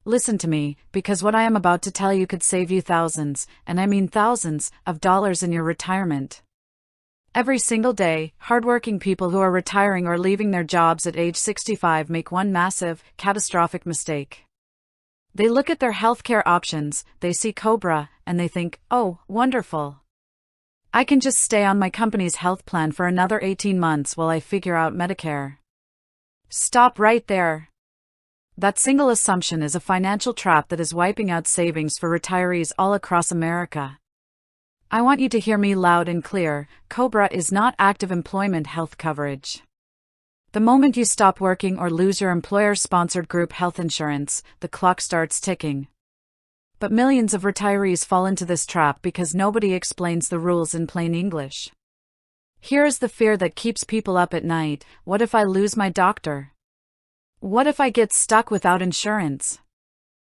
listen to me, because what I am about to tell you could save you thousands, and I mean thousands, of dollars in your retirement. Every single day, hardworking people who are retiring or leaving their jobs at age 65 make one massive, catastrophic mistake. They look at their healthcare options, they see COBRA, and they think, oh, wonderful. I can just stay on my company's health plan for another 18 months while I figure out Medicare. Stop right there. That single assumption is a financial trap that is wiping out savings for retirees all across America. I want you to hear me loud and clear. COBRA is not active employment health coverage. The moment you stop working or lose your employer-sponsored group health insurance, the clock starts ticking. But millions of retirees fall into this trap because nobody explains the rules in plain English. Here is the fear that keeps people up at night. What if I lose my doctor? What if I get stuck without insurance?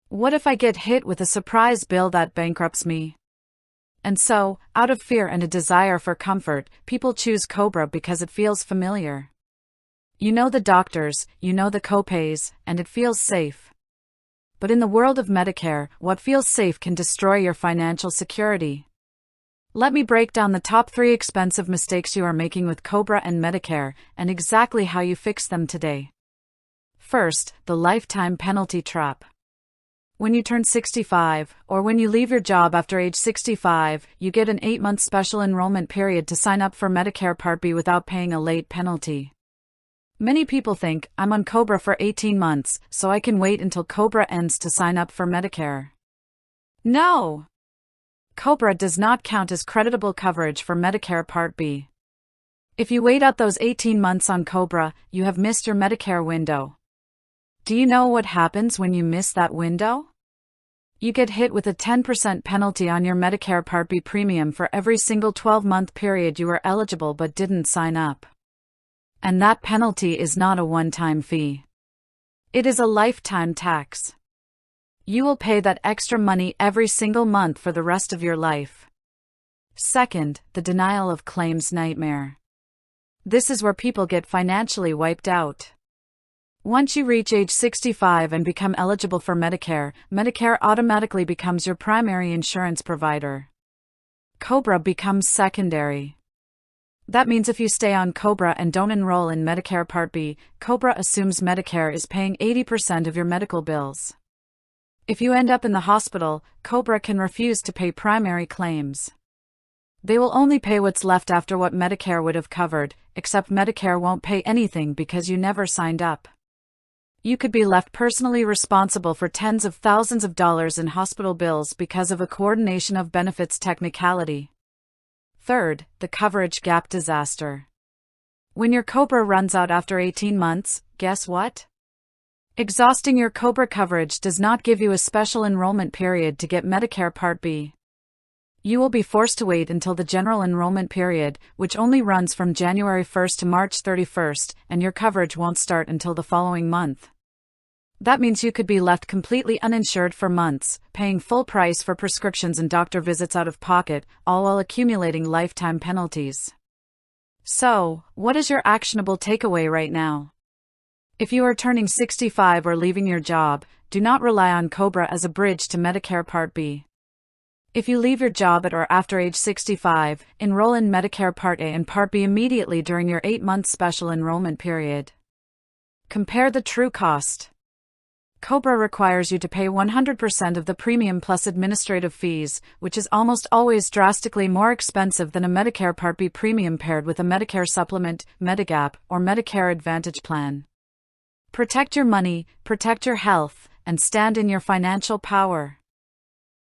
What if I get hit with a surprise bill that bankrupts me? And so, out of fear and a desire for comfort, people choose COBRA because it feels familiar. You know the doctors, you know the copays, and it feels safe. But in the world of Medicare, what feels safe can destroy your financial security. Let me break down the top 3 expensive mistakes you are making with COBRA and Medicare, and exactly how you fix them today. First, the lifetime penalty trap. When you turn 65, or when you leave your job after age 65, you get an 8-month special enrollment period to sign up for Medicare Part B without paying a late penalty. Many people think, I'm on COBRA for 18 months, so I can wait until COBRA ends to sign up for Medicare. No! COBRA does not count as creditable coverage for Medicare Part B. If you wait out those 18 months on COBRA, you have missed your Medicare window. Do you know what happens when you miss that window? You get hit with a 10% penalty on your Medicare Part B premium for every single 12-month period you were eligible but didn't sign up. And that penalty is not a one-time fee. It is a lifetime tax. You will pay that extra money every single month for the rest of your life. Second, the denial of claims nightmare. This is where people get financially wiped out. Once you reach age 65 and become eligible for Medicare, Medicare automatically becomes your primary insurance provider. COBRA becomes secondary. That means if you stay on COBRA and don't enroll in Medicare Part B, COBRA assumes Medicare is paying 80% of your medical bills. If you end up in the hospital, COBRA can refuse to pay primary claims. They will only pay what's left after what Medicare would have covered, except Medicare won't pay anything because you never signed up. You could be left personally responsible for tens of thousands of dollars in hospital bills because of a coordination of benefits technicality. Third, the coverage gap disaster. When your COBRA runs out after 18 months, guess what? Exhausting your COBRA coverage does not give you a special enrollment period to get Medicare Part B. You will be forced to wait until the general enrollment period, which only runs from January 1st to March 31st, and your coverage won't start until the following month. That means you could be left completely uninsured for months, paying full price for prescriptions and doctor visits out of pocket, all while accumulating lifetime penalties. So, what is your actionable takeaway right now? If you are turning 65 or leaving your job, do not rely on COBRA as a bridge to Medicare Part B. If you leave your job at or after age 65, enroll in Medicare Part A and Part B immediately during your 8-month special enrollment period. Compare the true cost. COBRA requires you to pay 100% of the premium plus administrative fees, which is almost always drastically more expensive than a Medicare Part B premium paired with a Medicare Supplement, Medigap, or Medicare Advantage plan. Protect your money, protect your health, and stand in your financial power.